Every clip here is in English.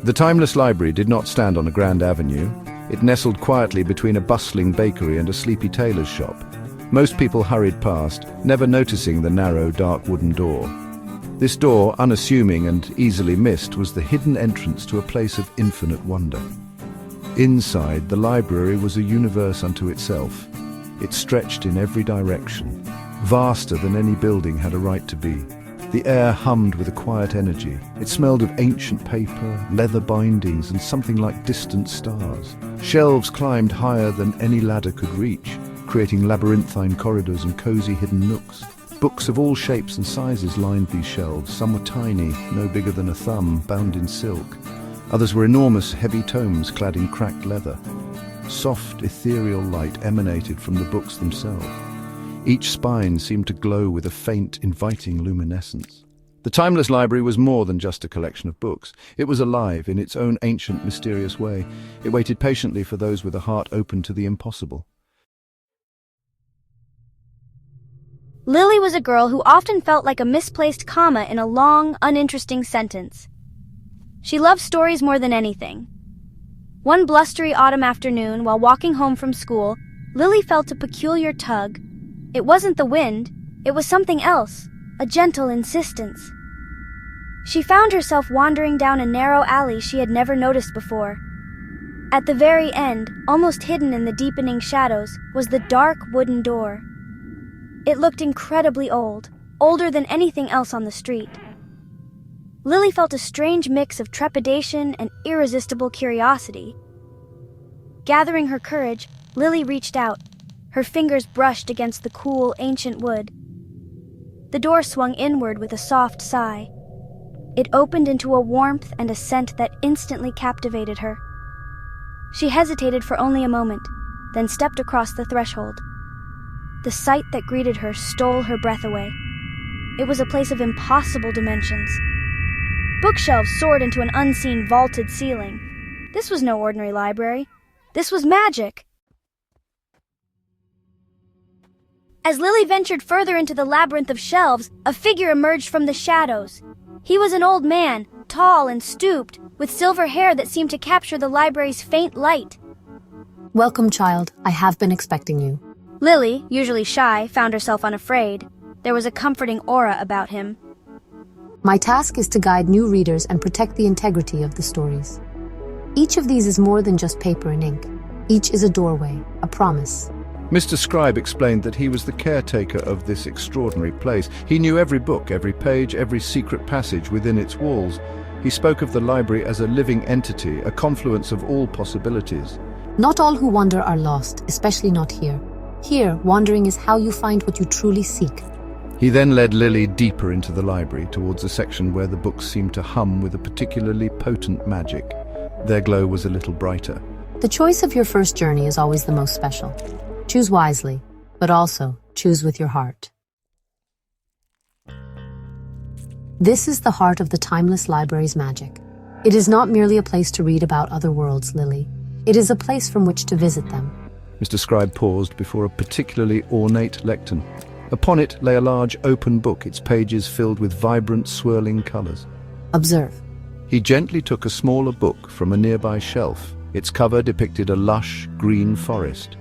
The timeless library did not stand on a grand avenue. It nestled quietly between a bustling bakery and a sleepy tailor's shop. Most people hurried past, never noticing the narrow, dark wooden door. This door, unassuming and easily missed, was the hidden entrance to a place of infinite wonder. Inside, the library was a universe unto itself. It stretched in every direction, vaster than any building had a right to be. The air hummed with a quiet energy. It smelled of ancient paper, leather bindings, and something like distant stars. Shelves climbed higher than any ladder could reach, creating labyrinthine corridors and cozy hidden nooks. Books of all shapes and sizes lined these shelves. Some were tiny, no bigger than a thumb, bound in silk. Others were enormous, heavy tomes clad in cracked leather. Soft, ethereal light emanated from the books themselves. Each spine seemed to glow with a faint, inviting luminescence. The timeless library was more than just a collection of books. It was alive in its own ancient, mysterious way. It waited patiently for those with a heart open to the impossible. Lily was a girl who often felt like a misplaced comma in a long, uninteresting sentence. She loved stories more than anything. One blustery autumn afternoon, while walking home from school, Lily felt a peculiar tug. It wasn't the wind, it was something else, a gentle insistence. She found herself wandering down a narrow alley she had never noticed before. At the very end, almost hidden in the deepening shadows, was the dark wooden door. It looked incredibly old, older than anything else on the street. Lily felt a strange mix of trepidation and irresistible curiosity. Gathering her courage, Lily reached out. Her fingers brushed against the cool, ancient wood. The door swung inward with a soft sigh. It opened into a warmth and a scent that instantly captivated her. She hesitated for only a moment, then stepped across the threshold. The sight that greeted her stole her breath away. It was a place of impossible dimensions. Bookshelves soared into an unseen vaulted ceiling. This was no ordinary library. This was magic. As Lily ventured further into the labyrinth of shelves, a figure emerged from the shadows. He was an old man, tall and stooped, with silver hair that seemed to capture the library's faint light. Welcome, child. I have been expecting you. Lily, usually shy, found herself unafraid. There was a comforting aura about him. My task is to guide new readers and protect the integrity of the stories. Each of these is more than just paper and ink. Each is a doorway, a promise. Mr. Scribe explained that he was the caretaker of this extraordinary place. He knew every book, every page, every secret passage within its walls. He spoke of the library as a living entity, a confluence of all possibilities. Not all who wander are lost, especially not here. Here, wandering is how you find what you truly seek. He then led Lily deeper into the library, towards a section where the books seemed to hum with a particularly potent magic. Their glow was a little brighter. The choice of your first journey is always the most special. Choose wisely, but also choose with your heart. This is the heart of the timeless library's magic. It is not merely a place to read about other worlds, Lily. It is a place from which to visit them. Mr. Scribe paused before a particularly ornate lectern. Upon it lay a large open book, its pages filled with vibrant, swirling colors. Observe. He gently took a smaller book from a nearby shelf. Its cover depicted a lush, green forest.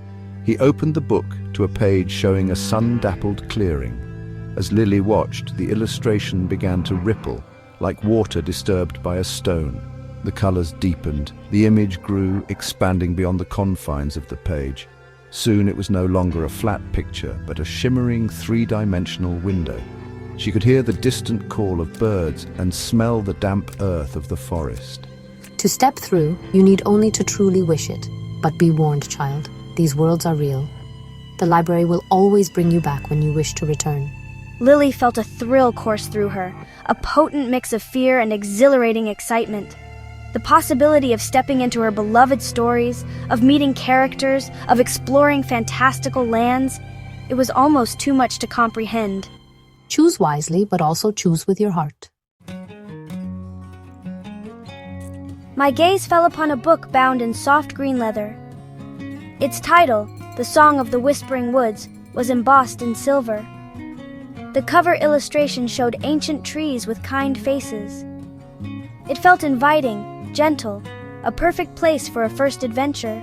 He opened the book to a page showing a sun-dappled clearing. As Lily watched, the illustration began to ripple, like water disturbed by a stone. The colors deepened. The image grew, expanding beyond the confines of the page. Soon it was no longer a flat picture, but a shimmering three-dimensional window. She could hear the distant call of birds and smell the damp earth of the forest. To step through, you need only to truly wish it. But be warned, child. These worlds are real. The library will always bring you back when you wish to return. Lily felt a thrill course through her, a potent mix of fear and exhilarating excitement. The possibility of stepping into her beloved stories, of meeting characters, of exploring fantastical lands, it was almost too much to comprehend. Choose wisely, but also choose with your heart. My gaze fell upon a book bound in soft green leather. Its title, The Song of the Whispering Woods, was embossed in silver. The cover illustration showed ancient trees with kind faces. It felt inviting, gentle, a perfect place for a first adventure.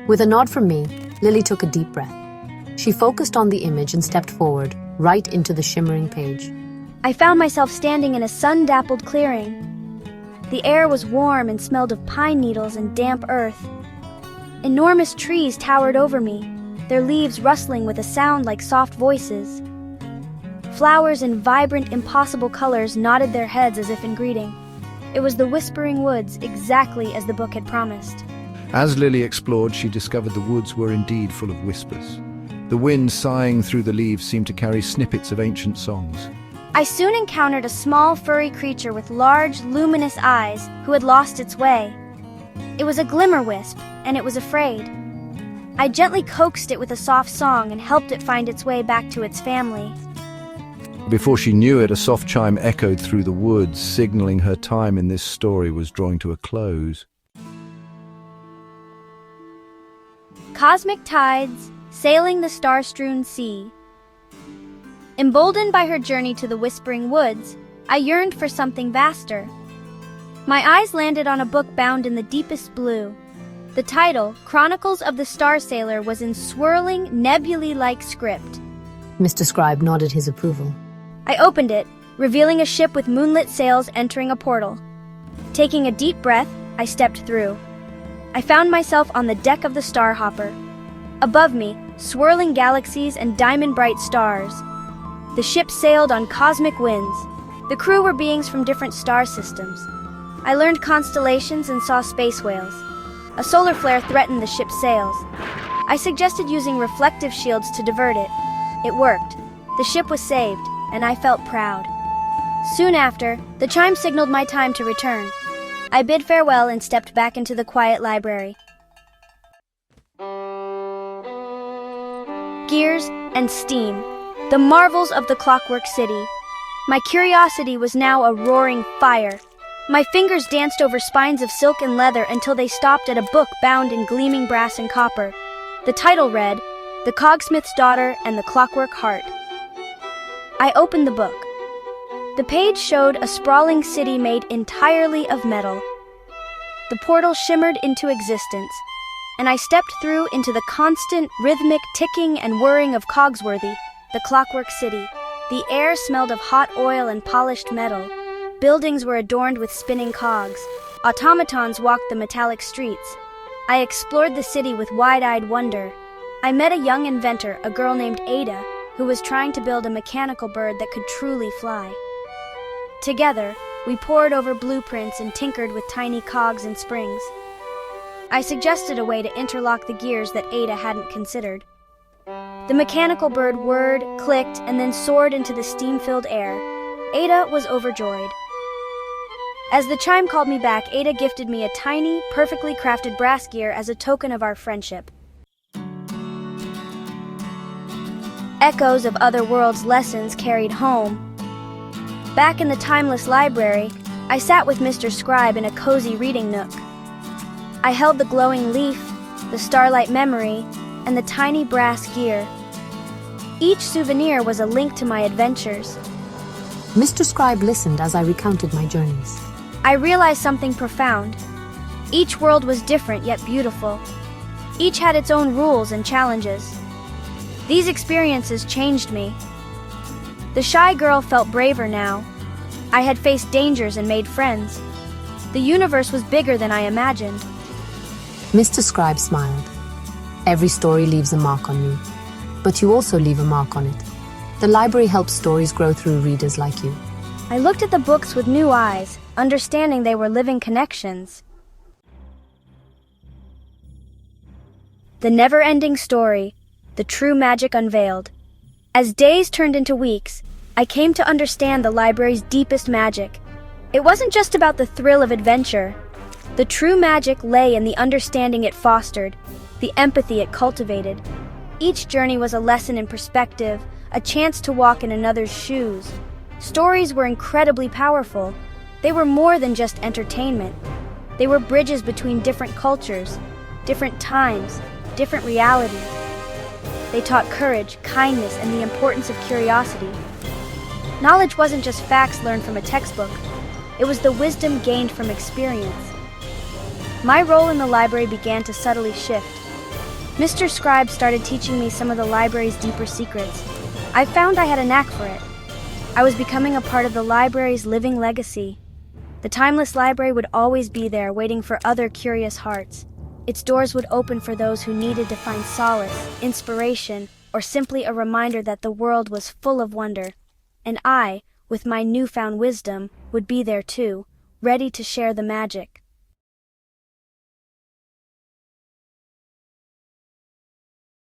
With a nod from me, Lily took a deep breath. She focused on the image and stepped forward, right into the shimmering page. I found myself standing in a sun-dappled clearing. The air was warm and smelled of pine needles and damp earth. Enormous trees towered over me, their leaves rustling with a sound like soft voices. Flowers in vibrant, impossible colors nodded their heads as if in greeting. It was the Whispering Woods, exactly as the book had promised. As Lily explored, she discovered the woods were indeed full of whispers. The wind sighing through the leaves seemed to carry snippets of ancient songs. I soon encountered a small, furry creature with large, luminous eyes who had lost its way. It was a glimmer-wisp, and it was afraid. I gently coaxed it with a soft song and helped it find its way back to its family. Before she knew it, a soft chime echoed through the woods, signaling her time in this story was drawing to a close. Cosmic tides, sailing the Star-Strewn Sea. Emboldened by her journey to the Whispering Woods, I yearned for something vaster. My eyes landed on a book bound in the deepest blue. The title, Chronicles of the Star Sailor, was in swirling, nebulae-like script. Mr. Scribe nodded his approval. I opened it, revealing a ship with moonlit sails entering a portal. Taking a deep breath, I stepped through. I found myself on the deck of the Starhopper. Above me, swirling galaxies and diamond-bright stars. The ship sailed on cosmic winds. The crew were beings from different star systems. I learned constellations and saw space whales. A solar flare threatened the ship's sails. I suggested using reflective shields to divert it. It worked. The ship was saved, and I felt proud. Soon after, the chime signaled my time to return. I bid farewell and stepped back into the quiet library. Gears and steam, the marvels of the Clockwork City. My curiosity was now a roaring fire. My fingers danced over spines of silk and leather until they stopped at a book bound in gleaming brass and copper. The title read, The Cogsmith's Daughter and the Clockwork Heart. I opened the book. The page showed a sprawling city made entirely of metal. The portal shimmered into existence, and I stepped through into the constant, rhythmic ticking and whirring of Cogsworthy, the Clockwork City. The air smelled of hot oil and polished metal. Buildings were adorned with spinning cogs. Automatons walked the metallic streets. I explored the city with wide-eyed wonder. I met a young inventor, a girl named Ada, who was trying to build a mechanical bird that could truly fly. Together, we pored over blueprints and tinkered with tiny cogs and springs. I suggested a way to interlock the gears that Ada hadn't considered. The mechanical bird whirred, clicked, and then soared into the steam-filled air. Ada was overjoyed. As the chime called me back, Ada gifted me a tiny, perfectly crafted brass gear as a token of our friendship. Echoes of other worlds' lessons carried home. Back in the timeless library, I sat with Mr. Scribe in a cozy reading nook. I held the glowing leaf, the starlight memory, and the tiny brass gear. Each souvenir was a link to my adventures. Mr. Scribe listened as I recounted my journeys. I realized something profound. Each world was different yet beautiful. Each had its own rules and challenges. These experiences changed me. The shy girl felt braver now. I had faced dangers and made friends. The universe was bigger than I imagined. Mr. Scribe smiled. Every story leaves a mark on you, but you also leave a mark on it. The library helps stories grow through readers like you. I looked at the books with new eyes, understanding they were living connections. The never-ending story, the true magic unveiled. As days turned into weeks, I came to understand the library's deepest magic. It wasn't just about the thrill of adventure. The true magic lay in the understanding it fostered, the empathy it cultivated. Each journey was a lesson in perspective, a chance to walk in another's shoes. Stories were incredibly powerful. They were more than just entertainment. They were bridges between different cultures, different times, different realities. They taught courage, kindness, and the importance of curiosity. Knowledge wasn't just facts learned from a textbook. It was the wisdom gained from experience. My role in the library began to subtly shift. Mr. Scribe started teaching me some of the library's deeper secrets. I found I had a knack for it. I was becoming a part of the library's living legacy. The timeless library would always be there, waiting for other curious hearts. Its doors would open for those who needed to find solace, inspiration, or simply a reminder that the world was full of wonder. And I, with my newfound wisdom, would be there too, ready to share the magic.